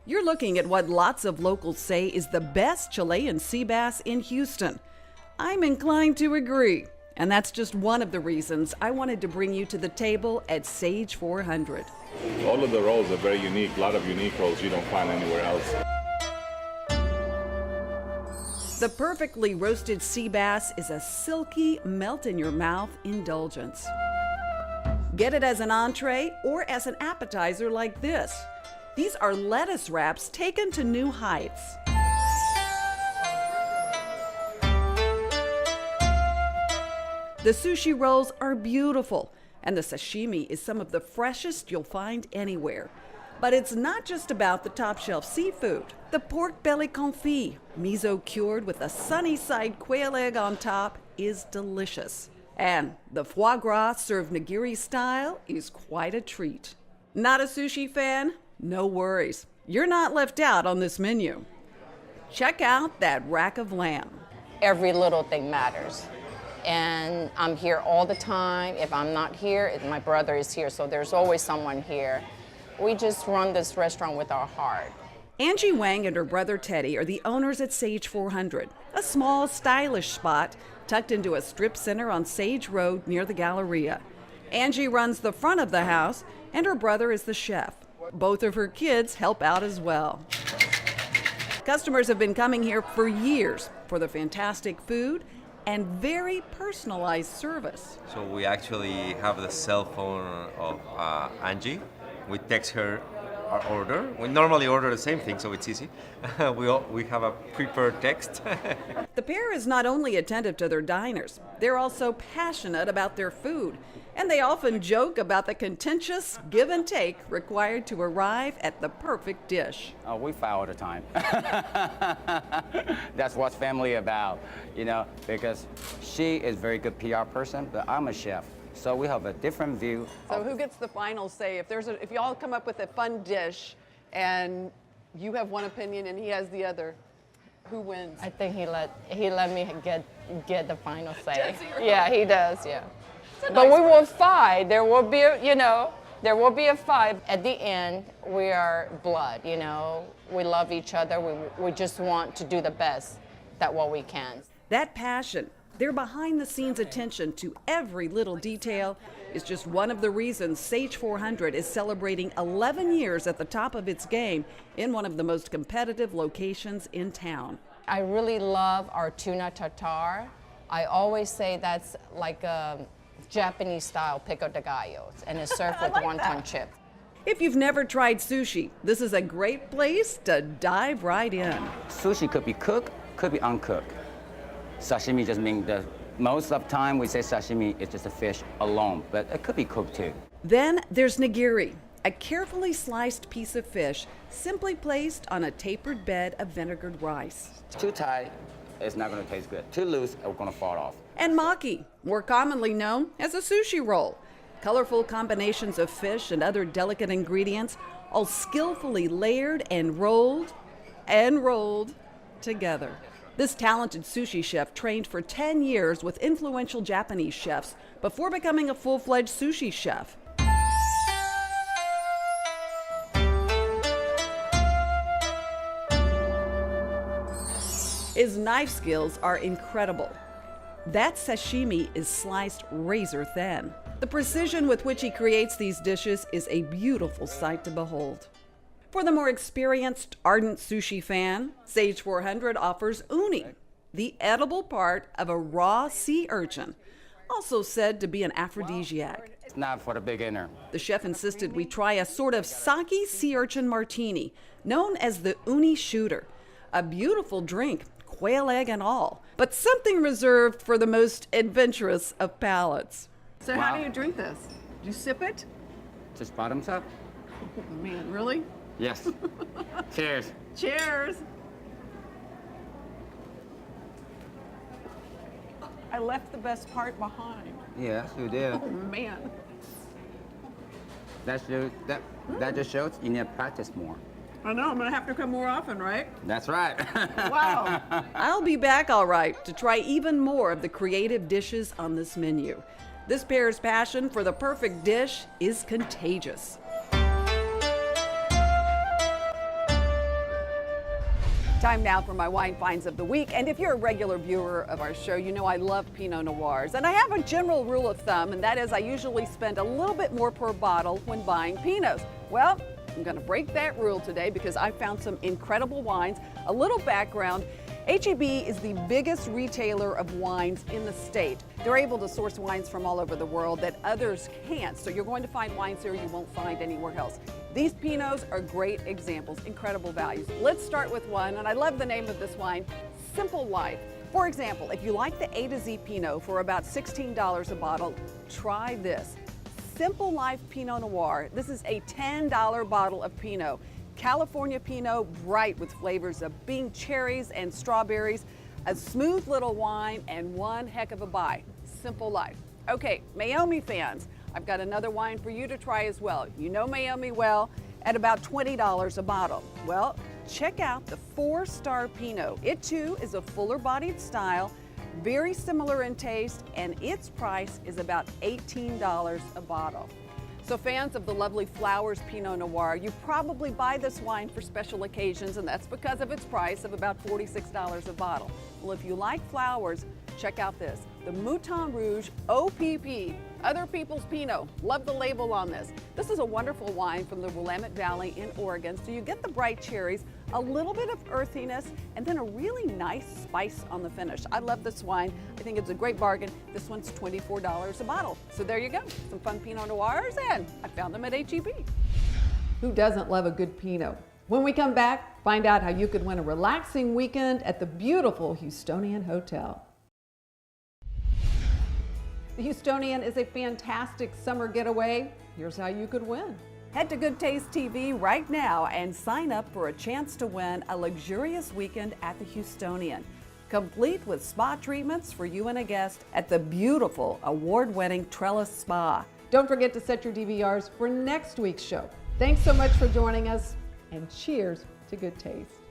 You're looking at what lots of locals say is the best Chilean sea bass in Houston. I'm inclined to agree, and that's just one of the reasons I wanted to bring you to the table at Sage 400. All of the rolls are very unique, a lot of unique rolls you don't find anywhere else. The perfectly roasted sea bass is a silky, melt-in-your-mouth indulgence. Get it as an entree or as an appetizer like this. These are lettuce wraps taken to new heights. The sushi rolls are beautiful, and the sashimi is some of the freshest you'll find anywhere. But it's not just about the top-shelf seafood. The pork belly confit, miso cured with a sunny-side quail egg on top, is delicious. And the foie gras served nigiri style is quite a treat. Not a sushi fan? No worries. You're not left out on this menu. Check out that rack of lamb. Every little thing matters. And I'm here all the time. If I'm not here, my brother is here, so there's always someone here. We just run this restaurant with our heart. Angie Wang and her brother Teddy are the owners at Sage 400, a small, stylish spot tucked into a strip center on Sage Road near the Galleria. Angie runs the front of the house, and her brother is the chef. Both of her kids help out as well. Customers have been coming here for years for the fantastic food and very personalized service. So we actually have the cell phone of Angie. We text her our order. We normally order the same thing, so it's easy. We have a prepared text. The pair is not only attentive to their diners, they're also passionate about their food, and they often joke about the contentious give and take required to arrive at the perfect dish. Oh, we fight all the time. That's what's family about, because she is a very good PR person, but I'm a chef. So we have a different view. So who gets the final say? If y'all come up with a fun dish and you have one opinion and he has the other, who wins? I think he let me get the final say. Does he really? Yeah, he does. Yeah. But But we will fight. There will be there will be a fight. At the end, we are blood. We love each other. We just want to do the best that what we can. That passion, their behind-the-scenes attention to every little detail is just one of the reasons Sage 400 is celebrating 11 years at the top of its game in one of the most competitive locations in town. I really love our tuna tartare. I always say that's like a Japanese-style pico de gallos, and it's served with wonton chip. If you've never tried sushi, this is a great place to dive right in. Sushi could be cooked, could be uncooked. Sashimi just means that most of the time we say sashimi is just a fish alone, but it could be cooked too. Then there's nigiri, a carefully sliced piece of fish simply placed on a tapered bed of vinegared rice. Too tight, it's not going to taste good. Too loose, it's going to fall off. And maki, more commonly known as a sushi roll. Colorful combinations of fish and other delicate ingredients, all skillfully layered and rolled together. This talented sushi chef trained for 10 years with influential Japanese chefs before becoming a full-fledged sushi chef. His knife skills are incredible. That sashimi is sliced razor thin. The precision with which he creates these dishes is a beautiful sight to behold. For the more experienced, ardent sushi fan, Sage 400 offers uni, the edible part of a raw sea urchin, also said to be an aphrodisiac. It's not for the beginner. The chef insisted we try a sort of sake sea urchin martini, known as the uni shooter, a beautiful drink, quail egg and all, but something reserved for the most adventurous of palates. So Wow. how do you drink this? Do you sip it? Just bottoms up? Man, really? Yes. Cheers. Cheers! I left the best part behind. Yes, you did. Oh, man. That just shows you need to practice more. I know, I'm gonna have to come more often, right? That's right. Wow. I'll be back, all right, to try even more of the creative dishes on this menu. This pair's passion for the perfect dish is contagious. Time now for my wine finds of the week. And if you're a regular viewer of our show, you know I love Pinot Noirs. And I have a general rule of thumb, and that is I usually spend a little bit more per bottle when buying Pinots. Well, I'm going to break that rule today because I found some incredible wines. A little background. H-E-B is the biggest retailer of wines in the state. They're able to source wines from all over the world that others can't. So you're going to find wines here you won't find anywhere else. These Pinots are great examples, incredible values. Let's start with one, and I love the name of this wine, Simple Life. For example, if you like the A to Z Pinot for about $16 a bottle, try this. Simple Life Pinot Noir. This is a $10 bottle of Pinot. California Pinot, bright with flavors of Bing cherries and strawberries, a smooth little wine, and one heck of a buy. Simple Life. Okay, Meiomi fans, I've got another wine for you to try as well. You know Meiomi well, at about $20 a bottle. Well, check out the 4-Star Pinot. It too is a fuller bodied style, very similar in taste, and its price is about $18 a bottle. So fans of the lovely Flowers Pinot Noir, you probably buy this wine for special occasions, and that's because of its price of about $46 a bottle. Well, if you like flowers, check out this, the Mouton Rouge OPP, Other People's Pinot. Love the label on this. This is a wonderful wine from the Willamette Valley in Oregon, so you get the bright cherries, a little bit of earthiness, and then a really nice spice on the finish. I love this wine. I think it's a great bargain. This one's $24 a bottle. So there you go, some fun Pinot Noirs, and I found them at H-E-B. Who doesn't love a good Pinot? When we come back, find out how you could win a relaxing weekend at the beautiful Houstonian Hotel. The Houstonian is a fantastic summer getaway. Here's how you could win. Head to Goodtaste TV right now and sign up for a chance to win a luxurious weekend at the Houstonian, complete with spa treatments for you and a guest at the beautiful award-winning Trellis Spa. Don't forget to set your DVRs for next week's show. Thanks so much for joining us, and cheers to good taste.